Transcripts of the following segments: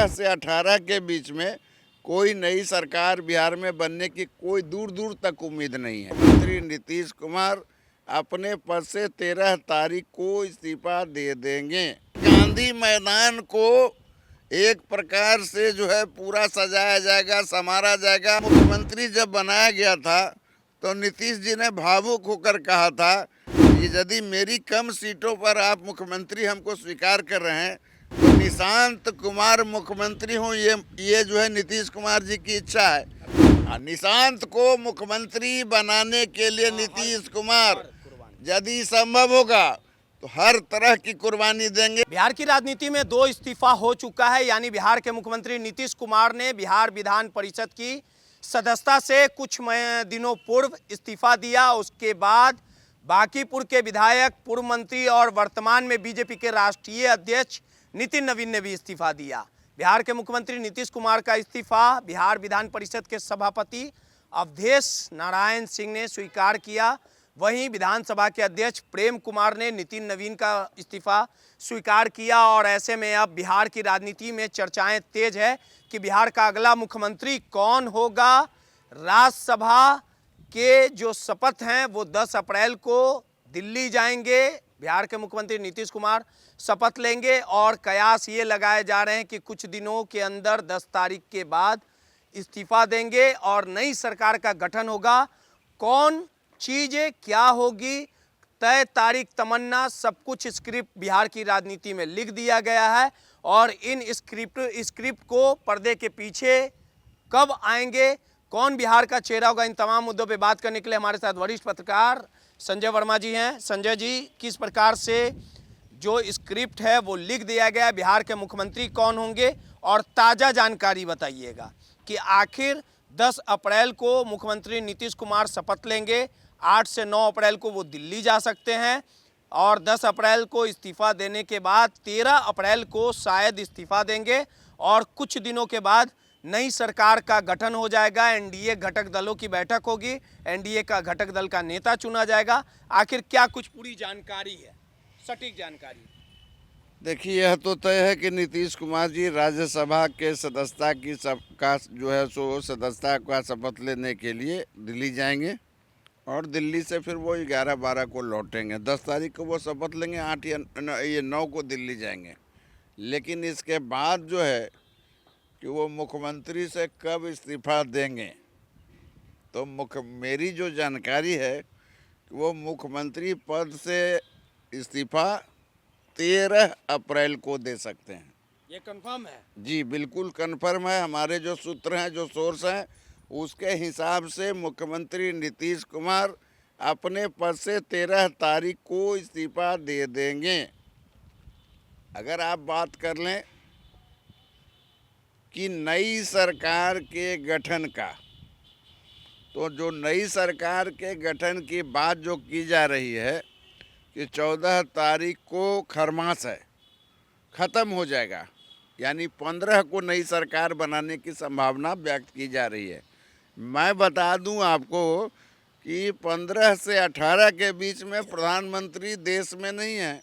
15 से 18 के बीच में कोई नई सरकार बिहार में बनने की कोई दूर दूर तक उम्मीद नहीं है। मंत्री नीतीश कुमार अपने पद से 13 तारीख को इस्तीफा दे देंगे। गांधी मैदान को एक प्रकार से जो है पूरा सजाया जाएगा, संवारा जाएगा। मुख्यमंत्री जब बनाया गया था तो नीतीश जी ने भावुक होकर कहा था कि यदि मेरी कम सीटों पर आप मुख्यमंत्री हमको स्वीकार कर रहे हैं तो निशांत कुमार मुख्यमंत्री हों, ये जो है नीतीश कुमार जी की इच्छा है। निशांत को मुख्यमंत्री बनाने के लिए नीतीश कुमार यदि संभव होगा तो हर तरह की कुर्बानी देंगे। बिहार की राजनीति में 2 इस्तीफा हो चुका है, यानी बिहार के मुख्यमंत्री नीतीश कुमार ने बिहार विधान परिषद की सदस्यता से कुछ दिनों पूर्व इस्तीफा दिया। उसके बाद बांकीपुर के विधायक, पूर्व मंत्री और वर्तमान में बीजेपी के राष्ट्रीय अध्यक्ष नितिन नवीन ने भी इस्तीफा दिया। बिहार के मुख्यमंत्री नीतीश कुमार का इस्तीफा बिहार विधान परिषद के सभापति अवधेश नारायण सिंह ने स्वीकार किया। वहीं विधानसभा के अध्यक्ष प्रेम कुमार ने नितिन नवीन का इस्तीफा स्वीकार किया। और ऐसे में अब बिहार की राजनीति में चर्चाएं तेज है कि बिहार का अगला मुख्यमंत्री कौन होगा। राज्यसभा के जो शपथ हैं वो 10 अप्रैल को दिल्ली जाएंगे। बिहार के मुख्यमंत्री नीतीश कुमार शपथ लेंगे और कयास ये लगाए जा रहे हैं कि कुछ दिनों के अंदर 10 तारीख के बाद इस्तीफा देंगे और नई सरकार का गठन होगा। कौन चीज़ें क्या होगी, तय तारीख, तमन्ना, सब कुछ स्क्रिप्ट बिहार की राजनीति में लिख दिया गया है। और इन स्क्रिप्ट को पर्दे के पीछे कब आएंगे, कौन बिहार का चेहरा होगा, इन तमाम मुद्दों पे बात करने के लिए हमारे साथ वरिष्ठ पत्रकार संजय वर्मा जी हैं। संजय जी, किस प्रकार से जो स्क्रिप्ट है वो लिख दिया गया है, बिहार के मुख्यमंत्री कौन होंगे, और ताज़ा जानकारी बताइएगा कि आखिर 10 अप्रैल को मुख्यमंत्री नीतीश कुमार शपथ लेंगे, 8 से 9 अप्रैल को वो दिल्ली जा सकते हैं और 10 अप्रैल को इस्तीफा देने के बाद 13 अप्रैल को शायद इस्तीफा देंगे और कुछ दिनों के बाद नई सरकार का गठन हो जाएगा। एनडीए घटक दलों की बैठक होगी, एनडीए का घटक दल का नेता चुना जाएगा। आखिर क्या कुछ पूरी जानकारी है, सटीक जानकारी? देखिए, यह तो तय है कि नीतीश कुमार जी राज्यसभा के सदस्यता का जो है सो सदस्यता का शपथ लेने के लिए दिल्ली जाएंगे और दिल्ली से फिर वो 11-12 को लौटेंगे। 10 तारीख को वो शपथ लेंगे, 8 या 9 को दिल्ली जाएंगे। लेकिन इसके बाद जो है कि वो मुख्यमंत्री से कब इस्तीफा देंगे, तो मेरी जो जानकारी है कि वो मुख्यमंत्री पद से इस्तीफा 13 अप्रैल को दे सकते हैं। ये कंफर्म है? जी बिल्कुल कंफर्म है। हमारे जो सूत्र हैं, जो सोर्स हैं, उसके हिसाब से मुख्यमंत्री नीतीश कुमार अपने पद से 13 तारीख को इस्तीफा दे देंगे। अगर आप बात कर लें कि नई सरकार के गठन का, तो जो नई सरकार के गठन की बात जो की जा रही है कि 14 तारीख को खरमास है, ख़त्म हो जाएगा, यानी 15 को नई सरकार बनाने की संभावना व्यक्त की जा रही है। मैं बता दूं आपको कि 15 से 18 के बीच में प्रधानमंत्री देश में नहीं है,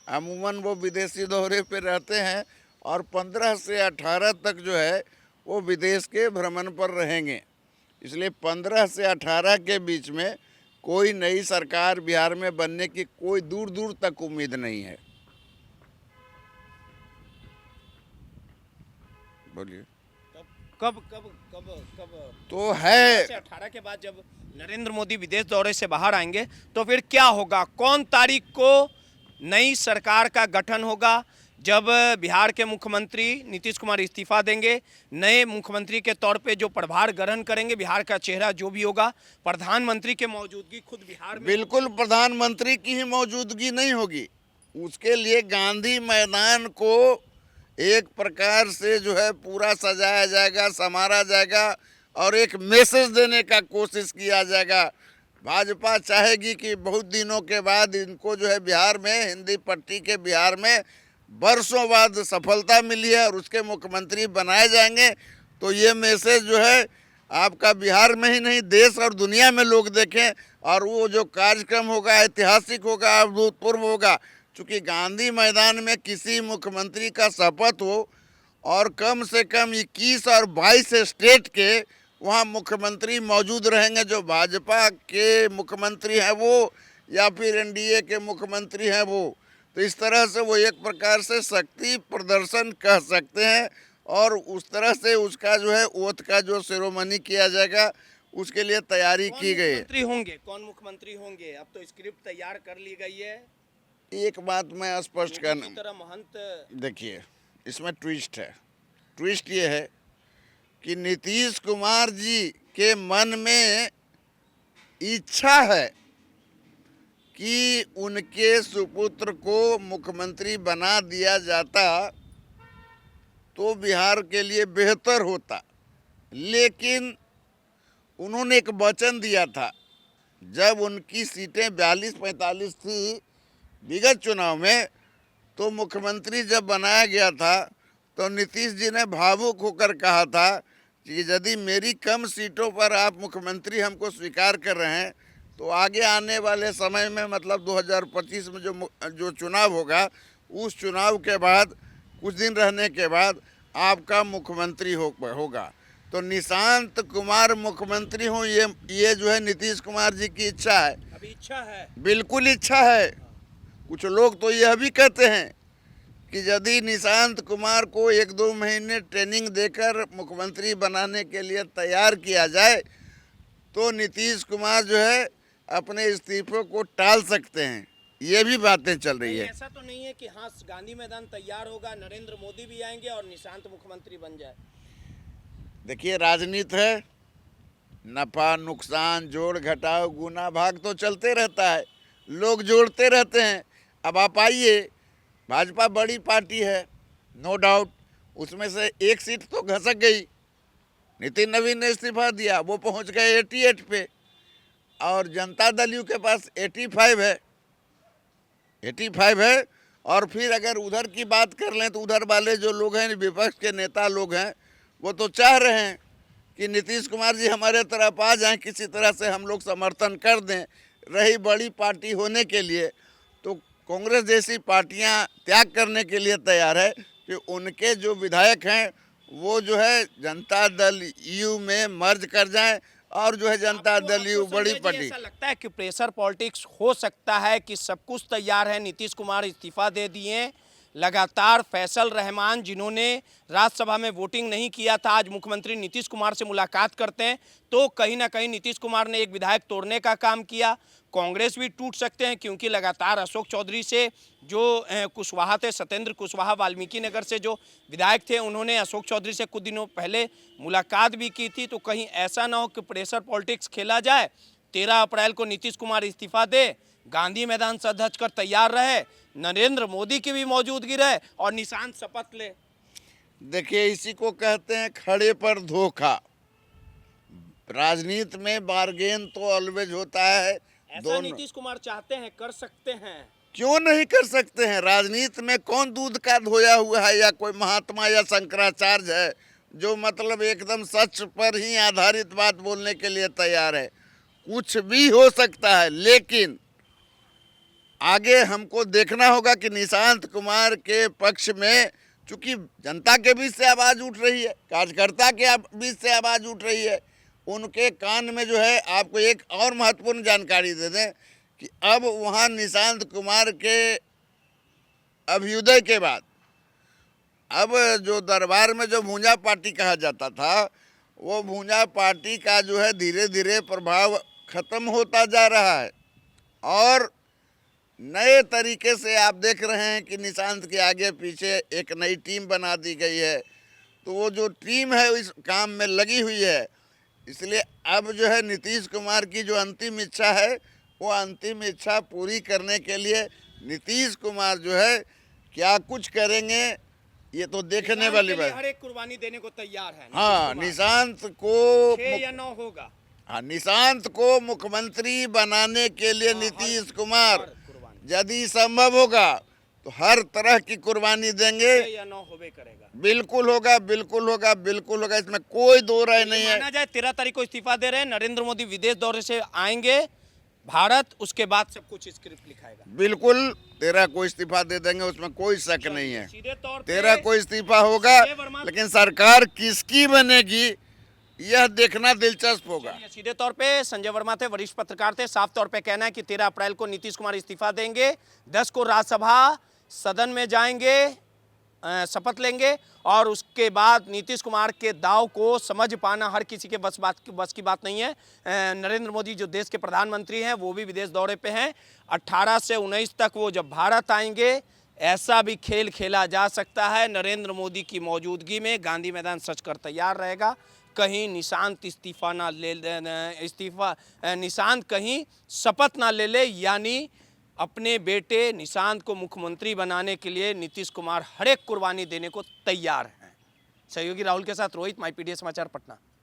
अमूमन वो विदेशी दौरे पे रहते हैं और 15 से 18 तक जो है वो विदेश के भ्रमण पर रहेंगे। इसलिए 15 से 18 के बीच में कोई नई सरकार बिहार में बनने की कोई दूर दूर तक उम्मीद नहीं है। बोलिए, कब तो है 18 के बाद जब नरेंद्र मोदी विदेश दौरे से बाहर आएंगे तो फिर क्या होगा? कौन तारीख को नई सरकार का गठन होगा? जब बिहार के मुख्यमंत्री नीतीश कुमार इस्तीफा देंगे, नए मुख्यमंत्री के तौर पे जो प्रभार ग्रहण करेंगे, बिहार का चेहरा जो भी होगा, प्रधानमंत्री की मौजूदगी खुद बिहार में? बिल्कुल प्रधानमंत्री की ही मौजूदगी नहीं होगी। उसके लिए गांधी मैदान को एक प्रकार से जो है पूरा सजाया जाएगा, संवारा जाएगा और एक मैसेज देने का कोशिश किया जाएगा। भाजपा चाहेगी कि बहुत दिनों के बाद इनको जो है बिहार में, हिंदी पट्टी के बिहार में वर्षों बाद सफलता मिली है और उसके मुख्यमंत्री बनाए जाएंगे, तो ये मैसेज जो है आपका बिहार में ही नहीं देश और दुनिया में लोग देखें और वो जो कार्यक्रम होगा ऐतिहासिक होगा, अभूतपूर्व होगा। चूँकि गांधी मैदान में किसी मुख्यमंत्री का शपथ हो और कम से कम 21 और 22 स्टेट के वहाँ मुख्यमंत्री मौजूद रहेंगे, जो भाजपा के मुख्यमंत्री हैं वो या फिर एनडीए के मुख्यमंत्री हैं वो। तो इस तरह से वो एक प्रकार से शक्ति प्रदर्शन कह सकते हैं, और उस तरह से उसका जो है ओथ का जो सेरेमनी किया जाएगा उसके लिए तैयारी की गई है। कौन मुख्यमंत्री होंगे? अब तो स्क्रिप्ट तैयार कर ली गई है। एक बात मैं स्पष्ट करना, तरह महंत देखिए इसमें ट्विस्ट है। ट्विस्ट ये है कि नीतीश कुमार जी के मन में इच्छा है कि उनके सुपुत्र को मुख्यमंत्री बना दिया जाता तो बिहार के लिए बेहतर होता, लेकिन उन्होंने एक वचन दिया था जब उनकी सीटें 42-45 थी विगत चुनाव में, तो मुख्यमंत्री जब बनाया गया था तो नीतीश जी ने भावुक होकर कहा था कि यदि मेरी कम सीटों पर आप मुख्यमंत्री हमको स्वीकार कर रहे हैं तो आगे आने वाले समय में, मतलब 2025 में जो चुनाव होगा, उस चुनाव के बाद कुछ दिन रहने के बाद आपका मुख्यमंत्री होगा। तो निशांत कुमार मुख्यमंत्री हो, ये जो है नीतीश कुमार जी की इच्छा है। अभी इच्छा है, बिल्कुल इच्छा है। कुछ लोग तो यह भी कहते हैं कि यदि निशांत कुमार को 1-2 महीने ट्रेनिंग देकर मुख्यमंत्री बनाने के लिए तैयार किया जाए तो नीतीश कुमार जो है अपने इस्तीफे को टाल सकते हैं। ये भी बातें चल रही है। ऐसा तो नहीं है कि हाँ गांधी मैदान तैयार होगा, नरेंद्र मोदी भी आएंगे और निशांत मुख्यमंत्री बन जाए? देखिए राजनीति है, नफा नुकसान जोड़ घटाव गुना भाग तो चलते रहता है, लोग जोड़ते रहते हैं। अब आप आइए, भाजपा बड़ी पार्टी है, नो डाउट, उसमें से एक सीट तो घसक गई, नितिन नवीन ने इस्तीफा दिया, वो पहुंच गए 88 पे, और जनता दल यू के पास 85 है। और फिर अगर उधर की बात कर लें तो उधर वाले जो लोग हैं, विपक्ष के नेता लोग हैं, वो तो चाह रहे हैं कि नीतीश कुमार जी हमारे तरफ आ जाएं, किसी तरह से हम लोग समर्थन कर दें। रही बड़ी पार्टी होने के लिए तो कांग्रेस जैसी पार्टियां त्याग करने के लिए तैयार है कि उनके जो विधायक हैं वो जो है जनता दल यू में मर्ज कर जाएं, और जो है जनता दल यू बड़ी पार्टी। ऐसा लगता है कि प्रेशर पॉलिटिक्स हो सकता है कि सब कुछ तैयार है, नीतीश कुमार इस्तीफा दे दिए, लगातार फैसल रहमान जिन्होंने राज्यसभा में वोटिंग नहीं किया था आज मुख्यमंत्री नीतीश कुमार से मुलाकात करते हैं, तो कहीं ना कहीं नीतीश कुमार ने एक विधायक तोड़ने का काम किया। कांग्रेस भी टूट सकते हैं क्योंकि लगातार अशोक चौधरी से जो कुशवाहा थे, सत्येंद्र कुशवाहा वाल्मीकि नगर से जो विधायक थे, उन्होंने अशोक चौधरी से कुछ दिनों पहले मुलाकात भी की थी। तो कहीं ऐसा ना हो कि प्रेशर पॉलिटिक्स खेला जाए, 13 अप्रैल को नीतीश कुमार इस्तीफा दे, गांधी मैदान सज धज कर तैयार रहे, नरेंद्र मोदी की भी मौजूदगी रहे और निशांत शपथ ले। देखिए इसी को कहते हैं खड़े पर धोखा। राजनीति में बार्गेन तो ऑलवेज होता है। ऐसा नीतीश कुमार चाहते हैं, कर सकते हैं, क्यों नहीं कर सकते हैं? राजनीति में कौन दूध का धोया हुआ है, या कोई महात्मा या शंकराचार्य है जो मतलब एकदम सच पर ही आधारित बात बोलने के लिए तैयार है? कुछ भी हो सकता है, लेकिन आगे हमको देखना होगा कि निशांत कुमार के पक्ष में, चूंकि जनता के बीच से आवाज़ उठ रही है, कार्यकर्ता के बीच से आवाज़ उठ रही है, उनके कान में जो है, आपको एक और महत्वपूर्ण जानकारी दे दें कि अब वहाँ निशांत कुमार के अभ्युदय के बाद अब जो दरबार में जो भूंजा पार्टी कहा जाता था, वो भूंजा पार्टी का जो है धीरे धीरे प्रभाव खत्म होता जा रहा है, और नए तरीके से आप देख रहे हैं कि निशांत के आगे पीछे एक नई टीम बना दी गई है। तो वो जो टीम है इस काम में लगी हुई है, इसलिए अब जो है नीतीश कुमार की जो अंतिम इच्छा है, वो अंतिम इच्छा पूरी करने के लिए नीतीश कुमार जो है क्या कुछ करेंगे, ये तो देखने वाली बात। हर एक कुर्बानी देने को तैयार है। हाँ, निशांत को 6 या 9 होगा। हाँ, निशांत को मुख्यमंत्री बनाने के लिए नीतीश कुमार यदि संभव होगा तो हर तरह की कुर्बानी देंगे। 6 या 9 होबे करेगा। बिल्कुल होगा, बिल्कुल होगा, बिल्कुल होगा, इसमें कोई दो राय नहीं है। माना जाए 13 तारीख को इस्तीफा दे रहे हैं, नरेंद्र मोदी विदेश दौरे से आएंगे, भारत उसके बाद सब कुछ स्क्रिप्ट लिखाएगा। बिल्कुल तेरा को इस्तीफा दे देंगे, उसमें कोई शक नहीं है। सीधे तौर पे तेरा को इस्तीफा होगा, संजय वर्मा, लेकिन सरकार किसकी बनेगी यह देखना दिलचस्प होगा। चलिए, सीधे तौर पे संजय वर्मा थे, वरिष्ठ पत्रकार थे, साफ तौर पे कहना है कि 13 अप्रैल को नीतीश कुमार इस्तीफा देंगे, 10 को राज्यसभा सदन में जाएंगे, शपथ लेंगे और उसके बाद नीतीश कुमार के दाव को समझ पाना हर किसी के बस की बात नहीं है। नरेंद्र मोदी जो देश के प्रधानमंत्री हैं वो भी विदेश दौरे पे हैं। 18 से 19 तक वो जब भारत आएंगे ऐसा भी खेल खेला जा सकता है, नरेंद्र मोदी की मौजूदगी में गांधी मैदान सच कर तैयार रहेगा। कहीं निशांत इस्तीफा ना ले निशांत कहीं शपथ ना ले यानी अपने बेटे निशांत को मुख्यमंत्री बनाने के लिए नीतीश कुमार हर एक कुर्बानी देने को तैयार हैं। सहयोगी राहुल के साथ रोहित, माई पीडीएस समाचार, पटना।